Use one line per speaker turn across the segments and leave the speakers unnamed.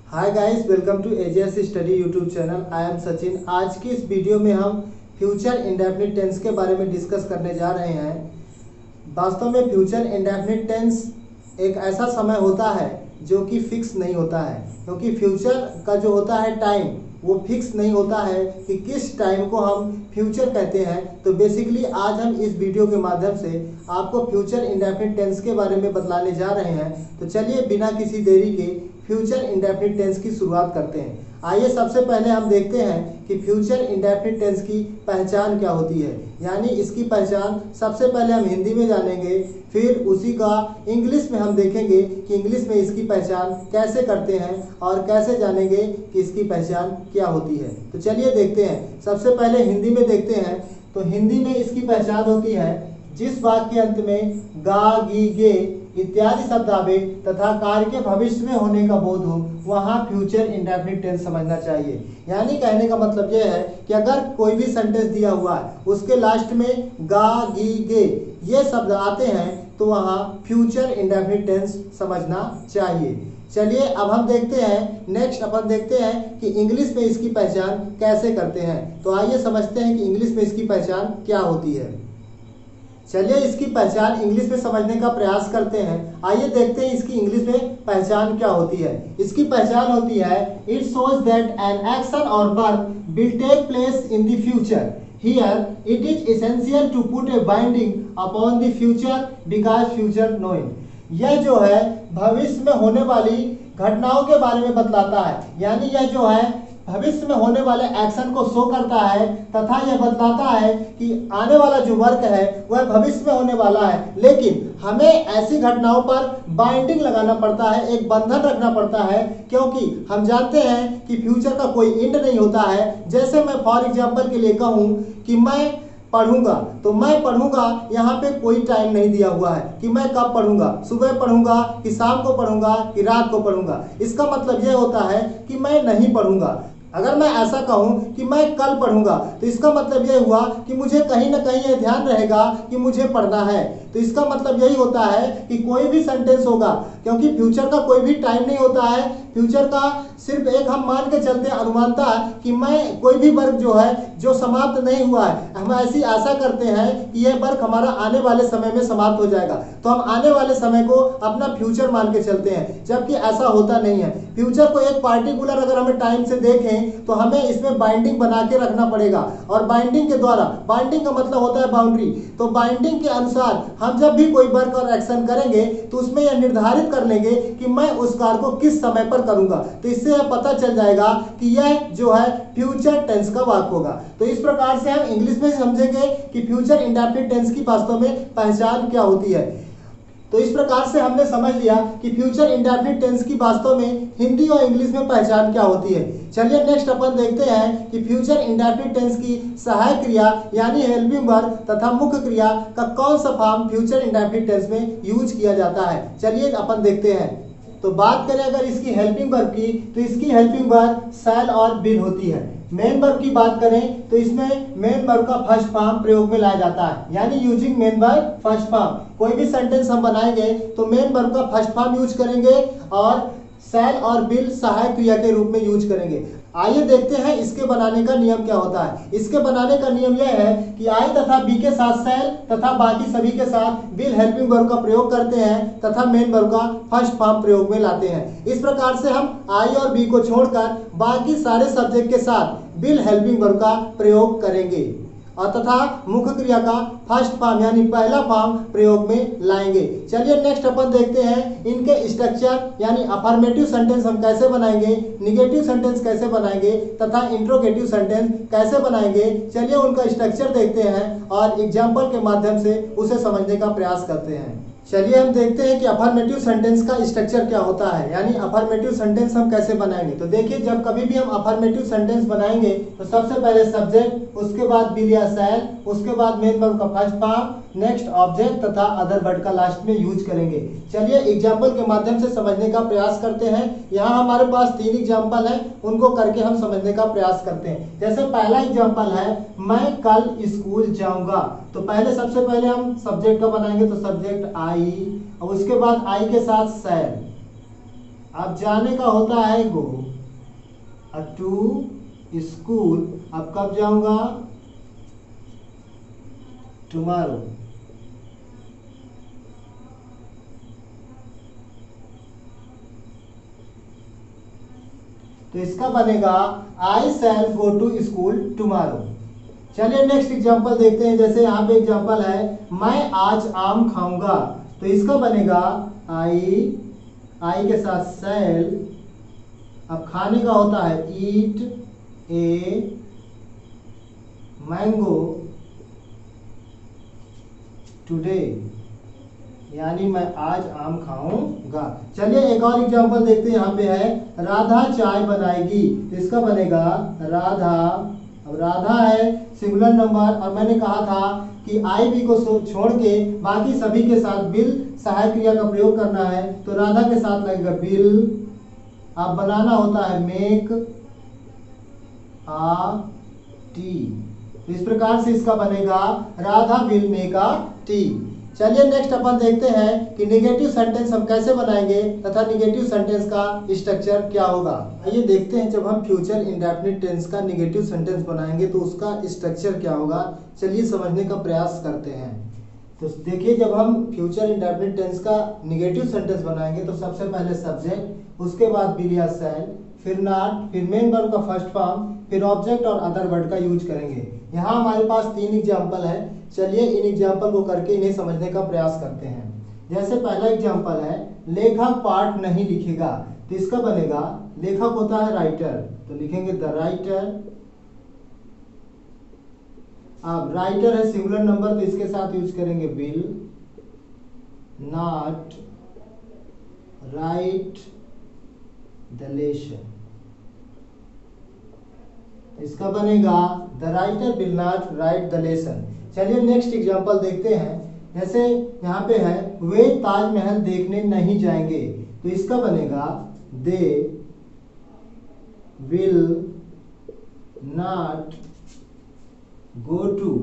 Hi guys, welcome to AJS study YouTube channel. I am Sachin. आज की इस video में हम फ्यूचर इंडेफिनिट टेंस के बारे में डिस्कस करने जा रहे हैं। वास्तव में फ्यूचर इंडेफिनिट टेंस एक ऐसा समय होता है जो कि फिक्स नहीं होता है, क्योंकि फ्यूचर का जो होता है टाइम वो फिक्स नहीं होता है कि किस टाइम को हम फ्यूचर कहते हैं। तो बेसिकली आज हम इस वीडियो के माध्यम से आपको फ्यूचर इंडेफिनिट टेंस के बारे में बतलाने जा रहे हैं। तो चलिए बिना किसी देरी के फ्यूचर इंडेफिनिट टेंस की शुरुआत करते हैं। आइए सबसे पहले हम देखते हैं कि फ्यूचर इंडेफिनिट टेंस की पहचान क्या होती है। यानी इसकी पहचान सबसे पहले हम हिंदी में जानेंगे, फिर उसी का इंग्लिश में हम देखेंगे कि इंग्लिश में इसकी पहचान कैसे करते हैं और कैसे जानेंगे कि इसकी पहचान क्या होती है। तो चलिए देखते हैं। सबसे पहले हिंदी में देखते हैं। तो हिंदी में इसकी पहचान होती है जिस वाक्य के अंत में गा, गी, गे इत्यादि शब्द आवे तथा कार्य के भविष्य में होने का बोध हो, वहां फ्यूचर इंडेफिनिट टेंस समझना चाहिए। यानी कहने का मतलब यह है कि अगर कोई भी सेंटेंस दिया हुआ है उसके लास्ट में गा, गी, गे ये शब्द आते हैं तो वहां फ्यूचर इंडेफिनिट टेंस समझना चाहिए। चलिए अब हम देखते हैं, नेक्स्ट अपन देखते हैं कि इंग्लिश में इसकी पहचान कैसे करते हैं। तो आइए समझते हैं कि इंग्लिश में इसकी पहचान क्या होती है। चलिए इसकी पहचान इंग्लिश में समझने का प्रयास करते हैं। आइए देखते हैं इसकी इंग्लिश में पहचान क्या होती है। इसकी पहचान होती है it shows that an action और work will take place in the future. Here it is essential to put a binding upon the future because future knowing. यह जो है भविष्य में होने वाली घटनाओं के बारे में बतलाता है। यानी यह जो है भविष्य में होने वाले एक्शन को शो करता है तथा यह बतलाता है कि आने वाला जो वर्क है वह भविष्य में होने वाला है, लेकिन हमें ऐसी घटनाओं पर बाइंडिंग लगाना पड़ता है, एक बंधन रखना पड़ता है, क्योंकि हम जानते हैं कि फ्यूचर का कोई एंड नहीं होता है। जैसे मैं फॉर एग्जाम्पल के लिए कहूँ कि मैं पढ़ूंगा, तो मैं पढ़ूंगा यहाँ पे कोई टाइम नहीं दिया हुआ है कि मैं कब पढ़ूंगा, सुबह पढ़ूंगा कि शाम को पढ़ूंगा कि रात को पढ़ूंगा। इसका मतलब यह होता है कि मैं नहीं पढ़ूंगा। अगर मैं ऐसा कहूं कि मैं कल पढ़ूंगा तो इसका मतलब यह हुआ कि मुझे कहीं ना कहीं यह ध्यान रहेगा कि मुझे पढ़ना है। तो इसका मतलब यही होता है कि कोई भी सेंटेंस होगा, क्योंकि फ्यूचर का कोई भी टाइम नहीं होता है, फ्यूचर का सिर्फ एक हम मान के चलते अनुमानता कि मैं कोई भी वर्क जो है जो समाप्त नहीं हुआ है, हम ऐसी आशा करते हैं कि यह वर्क हमारा आने वाले समय में समाप्त हो जाएगा, तो हम आने वाले समय को अपना फ्यूचर मान के चलते हैं, जबकि ऐसा होता नहीं है। फ्यूचर को एक पार्टिकुलर अगर हमें टाइम से देखें तो हमें इसमें बाइंडिंग बना के रखना पड़ेगा, और बाइंडिंग के द्वारा, बाइंडिंग का मतलब होता है बाउंड्री, तो बाइंडिंग के अनुसार हम जब भी कोई वर्क और एक्शन करेंगे तो उसमें यह निर्धारित कर लेंगे कि मैं उस कार्य को किस समय पर करूंगा। तो इससे यह पता चल जाएगा कि यह जो है फ्यूचर टेंस का वाक्य होगा। तो इस प्रकार से हम इंग्लिश में समझेंगे कि फ्यूचर इंडेफिनिट टेंस की वास्तव में पहचान क्या होती है। तो इस प्रकार से हमने समझ लिया कि फ्यूचर इंडेफिनिट टेंस की वास्तव में हिंदी और इंग्लिश में पहचान क्या होती है। चलिए नेक्स्ट अपन देखते हैं कि फ्यूचर इंडेफिनिट टेंस की सहायक क्रिया यानी हेल्पिंग वर्ब तथा मुख्य क्रिया का कौन सा फॉर्म फ्यूचर इंडेफिनिट टेंस में यूज किया जाता है। चलिए अपन देखते हैं। तो बात करें अगर इसकी हेल्पिंग वर्ब की, तो इसकी हेल्पिंग वर्ब शैल और विल होती है। मेन वर्ब की बात करें तो इसमें मेन वर्ब का फर्स्ट फॉर्म प्रयोग में लाया जाता है, यानी using main verb first form. कोई भी सेंटेंस हम बनाएंगे तो मेन वर्ब का फर्स्ट फॉर्म यूज करेंगे और शैल और विल सहायक क्रिया के रूप में यूज करेंगे। आइए देखते हैं इसके बनाने का नियम क्या होता है। इसके बनाने का नियम यह है कि आई तथा बी के साथ शैल तथा बाकी सभी के साथ विल हेल्पिंग वर्ब का प्रयोग करते हैं तथा मेन वर्ब का फर्स्ट फॉर्म प्रयोग में लाते हैं। इस प्रकार से हम आई और बी को छोड़कर बाकी सारे सब्जेक्ट के साथ विल हेल्पिंग वर्ब का प्रयोग करेंगे और तथा मुख्य क्रिया का फर्स्ट फॉर्म यानी पहला फॉर्म प्रयोग में लाएंगे। चलिए नेक्स्ट अपन देखते हैं इनके स्ट्रक्चर, यानी अफर्मेटिव सेंटेंस हम कैसे बनाएंगे, निगेटिव सेंटेंस कैसे बनाएंगे तथा इंट्रोगेटिव सेंटेंस कैसे बनाएंगे। चलिए उनका स्ट्रक्चर देखते हैं और एग्जाम्पल के माध्यम से उसे समझने का प्रयास करते हैं। चलिए हम देखते हैं कि अफर्मेटिव सेंटेंस का स्ट्रक्चर क्या होता है, यानी अफर्मेटिव सेंटेंस हम कैसे बनाएंगे। तो देखिए जब कभी भी हम अफर्मेटिव सेंटेंस बनाएंगे तो सबसे पहले सब्जेक्ट, उसके बाद विल या शैल, उसके बाद मेन वर्ब का फर्स्ट फॉर्म, नेक्स्ट ऑब्जेक्ट तथा अदर वर्ड का लास्ट में यूज करेंगे। चलिए एग्जाम्पल के माध्यम से समझने का प्रयास करते हैं। यहाँ हमारे पास 3 एग्जाम्पल है, उनको करके हम समझने का प्रयास करते हैं। जैसे पहला एग्जाम्पल है मैं कल स्कूल जाऊंगा, तो पहले सबसे पहले हम सब्जेक्ट का बनाएंगे, तो सब्जेक्ट आई और उसके बाद आई के साथ शैल। अब जाने का होता है गो, टू स्कूल, अब कब जाऊंगा, टुमारो। तो इसका बनेगा आई शैल गो टू स्कूल टुमारो। चलिए नेक्स्ट एग्जांपल देखते हैं। जैसे यहाँ पे एग्जांपल है, मैं आज आम खाऊंगा। तो इसका बनेगा आई के साथ शैल, अब खाने का होता है ईट ए मैंगो टुडे, यानी मैं आज आम खाऊंगा। चलिए एक और एग्जांपल देखते हैं। यहाँ पे है राधा चाय बनाएगी। तो इसका बनेगा राधा, अब राधा है सिंगुलर नंबर, और मैंने कहा था कि आई भी को छोड़ के बाकी सभी के साथ बिल सहायक क्रिया का प्रयोग करना है। तो राधा के साथ लगेगा बिल, अब बनाना होता है मेक आ टी। इस प्रकार से इसका बनेगा Radha will make a tea. चलिए नेक्स्ट अपन देखते हैं कि निगेटिव सेंटेंस हम कैसे बनाएंगे तथा निगेटिव सेंटेंस का स्ट्रक्चर क्या होगा। आइए देखते हैं, जब हम फ्यूचर इंडेफिनिट टेंस का निगेटिव सेंटेंस बनाएंगे तो उसका स्ट्रक्चर क्या होगा। चलिए समझने का प्रयास करते हैं। तो देखिए, जब हम फ्यूचर इंडेफिनिट टेंस का निगेटिव सेंटेंस बनाएंगे तो सबसे पहले सब्जेक्ट, उसके बाद विल या शैल, फिर नॉट, फिर मेन वर्ब का फर्स्ट फॉर्म, फिर ऑब्जेक्ट और अदर वर्ड का यूज करेंगे। यहाँ हमारे पास 3 एग्जाम्पल है। चलिए इन एग्जाम्पल को करके इन्हें समझने का प्रयास करते हैं। जैसे पहला एग्जाम्पल है, लेखक पाठ नहीं लिखेगा। तो इसका बनेगा, लेखक होता है राइटर, तो लिखेंगे द राइटर। अब राइटर है सिंगुलर नंबर, तो इसके साथ यूज करेंगे will not right the lesson. इसका बनेगा the writer will not right the lesson. चलिए नेक्स्ट एग्जांपल देखते हैं। जैसे यहाँ पे है, वे ताजमहल देखने नहीं जाएंगे। तो इसका बनेगा they will not go to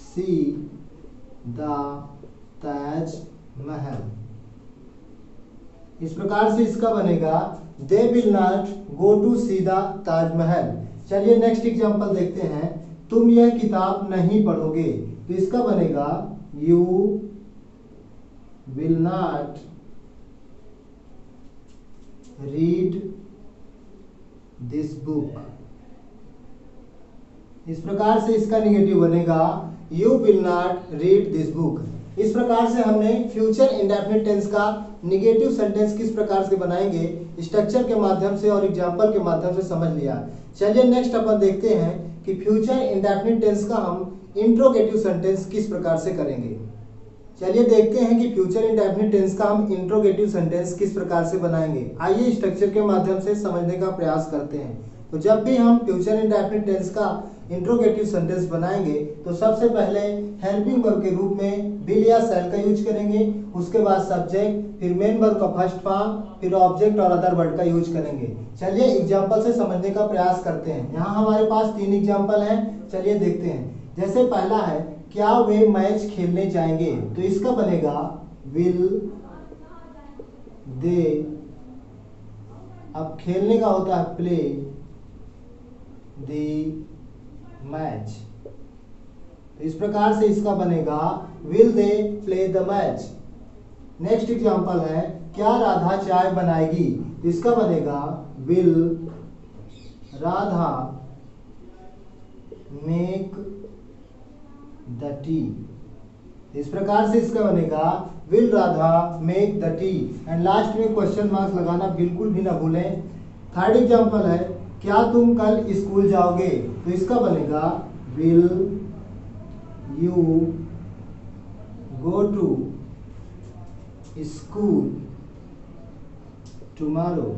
see the Taj Mahal. इस प्रकार से इसका बनेगा they will not go to see the Taj Mahal. चलिए नेक्स्ट एग्जांपल देखते हैं, तुम यह किताब नहीं पढ़ोगे। तो इसका बनेगा you will not read this book. इस प्रकार से इसका निगेटिव बनेगा you will not read this book. इस प्रकार से हमने फ्यूचर इंडेफिनिट टेंस का निगेटिव सेंटेंस किस प्रकार से बनाएंगे स्ट्रक्चर के माध्यम से और एग्जाम्पल के माध्यम से समझ लिया। चलिए नेक्स्ट अपन देखते हैं कि फ्यूचर इंडेफिनिट टेंस का हम इंट्रोगेटिव सेंटेंस किस प्रकार से करेंगे। चलिए देखते हैं कि फ्यूचर इंडेफिनिट टेंस का हम इंट्रोगेटिव सेंटेंस किस प्रकार से बनाएंगे। आइए स्ट्रक्चर के माध्यम से समझने का प्रयास करते हैं। तो जब भी हम फ्यूचर इंडेफिनिट टेंस का इंट्रोगेटिव सेंटेंस बनाएंगे तो सबसे पहले हेल्पिंग वर्ब के रूप में विल या शैल का यूज करेंगे, उसके बाद सब्जेक्ट, फिर मेन वर्ब का फर्स्ट फॉर्म, फिर ऑब्जेक्ट और अदर वर्ड का यूज करेंगे। चलिए एग्जांपल से समझने का प्रयास करते हैं। यहाँ हमारे पास 3 एग्जांपल हैं, चलिए देखते हैं। जैसे पहला है, क्या वे मैच खेलने जाएंगे। तो इसका बनेगा विल दे, अब खेलने का होता है प्ले द मैच। तो इस प्रकार से इसका बनेगा will they play the match. Next example है, क्या राधा चाय बनाएगी। तो इसका बनेगा will Radha make the T. इस प्रकार से इसका बनेगा will Radha make the T. And last में क्वेश्चन मार्क्स लगाना बिल्कुल भी ना भूलें। थर्ड एग्जांपल है, क्या तुम कल स्कूल जाओगे। तो इसका बनेगा will you go to school tomorrow.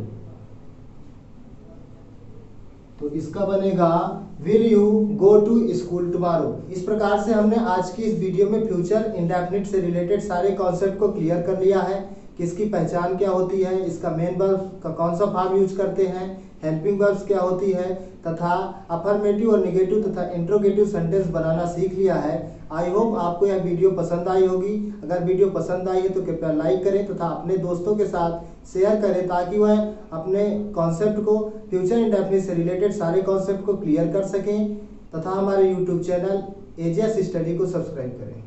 तो इसका बनेगा will you go to school tomorrow. इस प्रकार से हमने आज की इस वीडियो में फ्यूचर इंडेफिनिट से रिलेटेड सारे कॉन्सेप्ट को क्लियर कर लिया है। किसकी पहचान क्या होती है, इसका मेन वर्ब का कौन सा फॉर्म यूज करते हैं, हेल्पिंग वर्ब्स क्या होती है, तथा अफर्मेटिव और नेगेटिव तथा इंट्रोगेटिव सेंटेंस बनाना सीख लिया है। आई होप आपको यह वीडियो पसंद आई होगी। अगर वीडियो पसंद आई है तो कृपया लाइक करें तथा अपने दोस्तों के साथ शेयर करें ताकि वह अपने कॉन्सेप्ट को, फ्यूचर इंडेफिनिट से रिलेटेड सारे कॉन्सेप्ट को क्लियर कर सकें, तथा हमारे यूट्यूब चैनल एजीएस स्टडी को सब्सक्राइब करें।